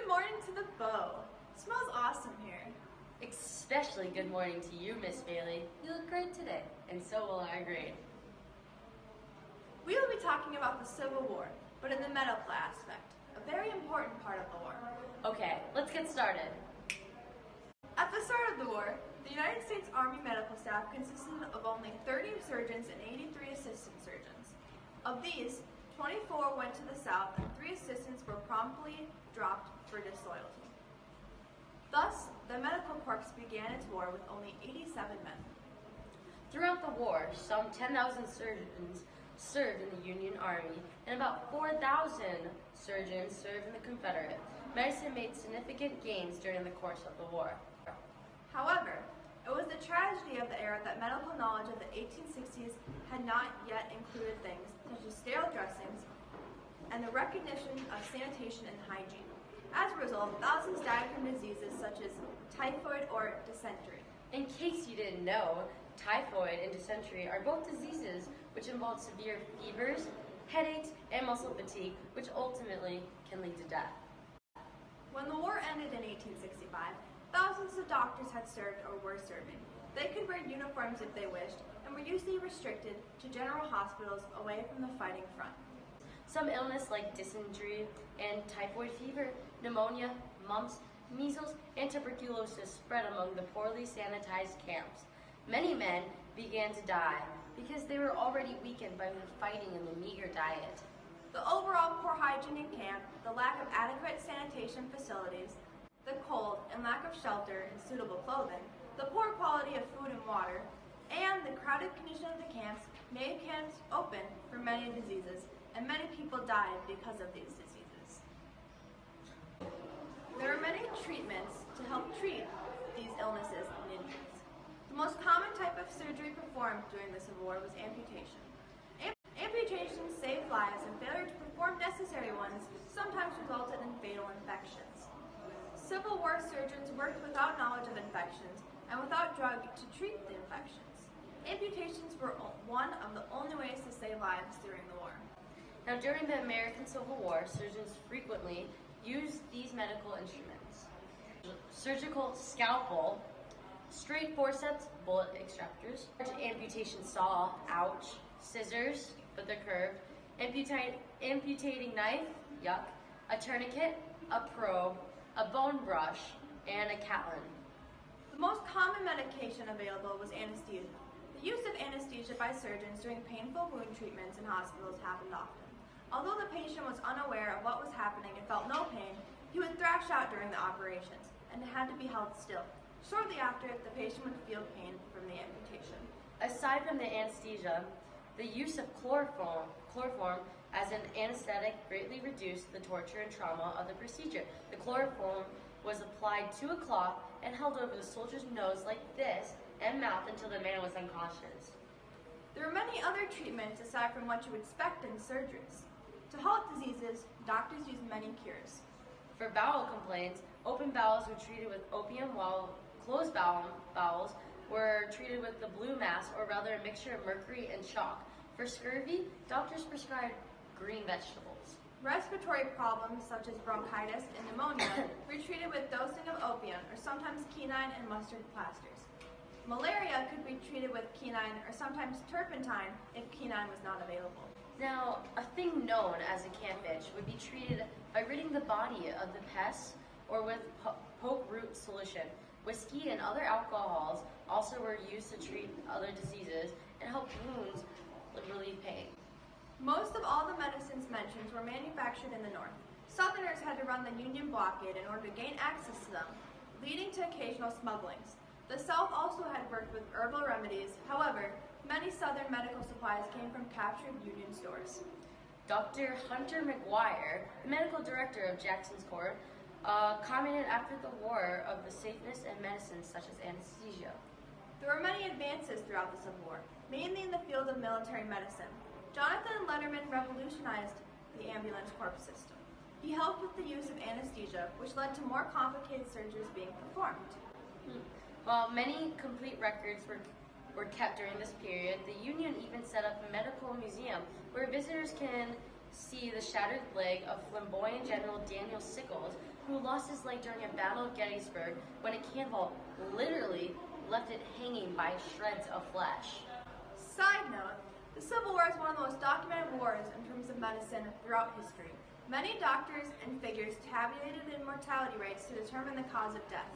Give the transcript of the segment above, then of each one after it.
Good morning to the beau. Smells awesome here. Especially good morning to you, Miss Bailey. You look great today, and so will our grade. We will be talking about the Civil War, but in the medical aspect, a very important part of the war. Okay, let's get started. At the start of the war, the United States Army medical staff consisted of only 30 surgeons and 83 assistant surgeons. Of these, 24 went to the South and 3 assistants were promptly dropped for disloyalty. Thus, the medical corps began its war with only 87 men. Throughout the war, some 10,000 surgeons served in the Union Army, and about 4,000 surgeons served in the Confederate. Medicine made significant gains during the course of the war. However, it was the tragedy of the era that medical knowledge of the 1860s had not yet included things such as sterile dressings and the recognition of sanitation and hygiene. As a result, thousands died from diseases such as typhoid or dysentery. In case you didn't know, typhoid and dysentery are both diseases which involve severe fevers, headaches, and muscle fatigue, which ultimately can lead to death. When the war ended in 1865, thousands of doctors had served or were serving. They could wear uniforms if they wished and were usually restricted to general hospitals away from the fighting front. Some illness like dysentery and typhoid fever, pneumonia, mumps, measles, and tuberculosis spread among the poorly sanitized camps. Many men began to die because they were already weakened by the fighting and the meager diet. The overall poor hygiene in camp, the lack of adequate sanitation facilities, the cold and lack of shelter and suitable clothing, the poor quality of food and water, and the crowded condition of the camps made camps open for many diseases, and many people died because of these diseases. There are many treatments to help treat these illnesses and injuries. The most common type of surgery performed during the Civil War was amputation. Amputation saved lives, and failure to perform necessary ones sometimes resulted in fatal infections. Civil War surgeons worked without knowledge of infections and without drug to treat the infections. Amputations were one of the only ways to save lives during the war. Now, during the American Civil War, surgeons frequently used these medical instruments: surgical scalpel, straight forceps, bullet extractors, amputation saw, ouch, scissors, but they're curved, amputating knife, yuck, a tourniquet, a probe, a bone brush, and a Catlin. The most common medication available was anesthesia. The use of anesthesia by surgeons during painful wound treatments in hospitals happened often. Although the patient was unaware of what was happening and felt no pain, he would thrash out during the operations and had to be held still. Shortly after, the patient would feel pain from the amputation. Aside from the anesthesia, the use of chloroform as an anesthetic greatly reduced the torture and trauma of the procedure. The chloroform was applied to a cloth and held over the soldier's nose like this and mouth until the man was unconscious. There are many other treatments aside from what you would expect in surgeries. To halt diseases, doctors use many cures. For bowel complaints, open bowels were treated with opium, while closed bowels were treated with the blue mass, or rather a mixture of mercury and chalk. For scurvy, doctors prescribed green vegetables. Respiratory problems such as bronchitis and pneumonia were treated with dosing of opium or sometimes quinine and mustard plasters. Malaria could be treated with quinine or sometimes turpentine if quinine was not available. Now, a thing known as a camp itch would be treated by ridding the body of the pests or with poke root solution. Whiskey and other alcohols also were used to treat other diseases and help wounds relieve pain. Most of all the medicines mentioned were manufactured in the North. Southerners had to run the Union blockade in order to gain access to them, leading to occasional smugglings. The South also had worked with herbal remedies. However, many Southern medical supplies came from captured Union stores. Dr. Hunter McGuire, the medical director of Jackson's Corps, commented after the war of the safeness in medicines such as anesthesia. There were many advances throughout the Civil War, mainly in the field of military medicine. Jonathan Letterman revolutionized the ambulance corps system. He helped with the use of anesthesia, which led to more complicated surgeries being performed. While many complete records were kept during this period, the Union even set up a medical museum where visitors can see the shattered leg of flamboyant General Daniel Sickles, who lost his leg during a battle at Gettysburg when a cannonball literally left it hanging by shreds of flesh. Side note, the Civil War is one of the most documented wars in terms of medicine throughout history. Many doctors and figures tabulated the mortality rates to determine the cause of death.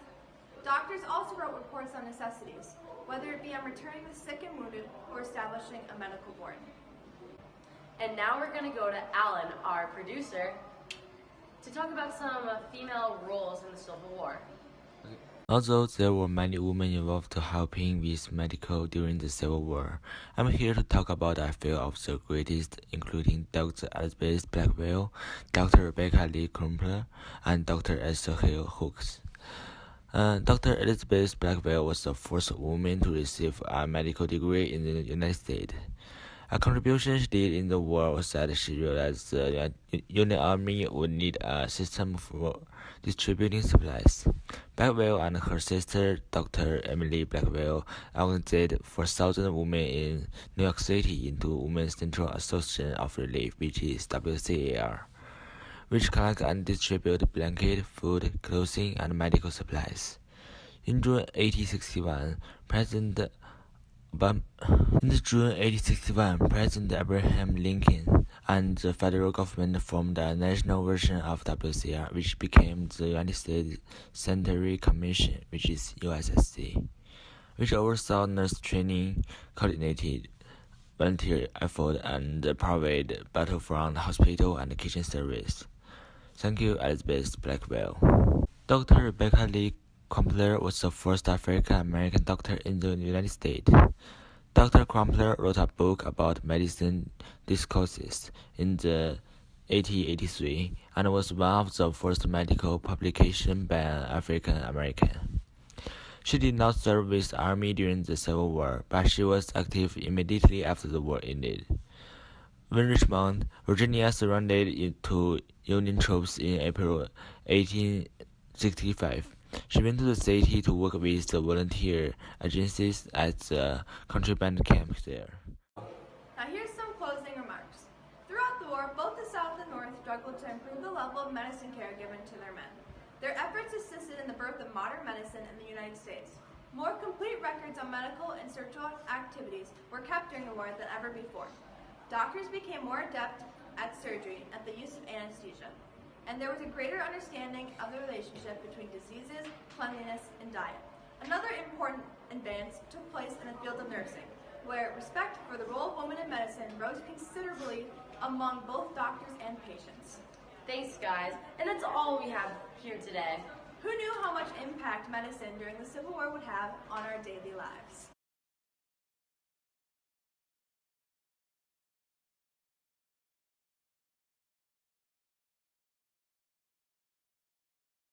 Doctors also wrote reports on necessities, whether it be on returning the sick and wounded or establishing a medical board. And now we're going to go to Alan, our producer, to talk about some female roles in the Civil War. Although there were many women involved helping with medical during the Civil War, I'm here to talk about a few of the greatest, including Dr. Elizabeth Blackwell, Dr. Rebecca Lee Crumpler, and Dr. Esther Hill Hooks. Dr. Elizabeth Blackwell was the first woman to receive a medical degree in the United States. A contribution she did in the war was that she realized the Union Army would need a system for distributing supplies. Blackwell and her sister, Dr. Emily Blackwell, organized 4,000 women in New York City into Women's Central Association of Relief, which is WCAR, which collect and distribute blanket, food, clothing, and medical supplies. In June 1861, President Abraham Lincoln and the federal government formed a national version of WCR, which became the United States Sanitary Commission, which is USSC, which oversaw nurse training, coordinated volunteer effort, and provided battlefront, hospital, and kitchen service. Thank you, Elizabeth Blackwell. Dr. Rebecca Lee Crumpler was the first African-American doctor in the United States. Dr. Crumpler wrote a book about medicine discourses in the 1883 and was one of the first medical publications by an African-American. She did not serve with the Army during the Civil War, but she was active immediately after the war ended. When Richmond, Virginia surrendered to Union troops in April 1865, she went to the city to work with the volunteer agencies at the contraband camp there. Now here's some closing remarks. Throughout the war, both the South and North struggled to improve the level of medicine care given to their men. Their efforts assisted in the birth of modern medicine in the United States. More complete records on medical and surgical activities were kept during the war than ever before. Doctors became more adept at surgery and the use of anesthesia, and there was a greater understanding of the relationship between diseases, cleanliness, and diet. Another important advance took place in the field of nursing, where respect for the role of women in medicine rose considerably among both doctors and patients. Thanks, guys, and that's all we have here today. Who knew how much impact medicine during the Civil War would have on our daily lives?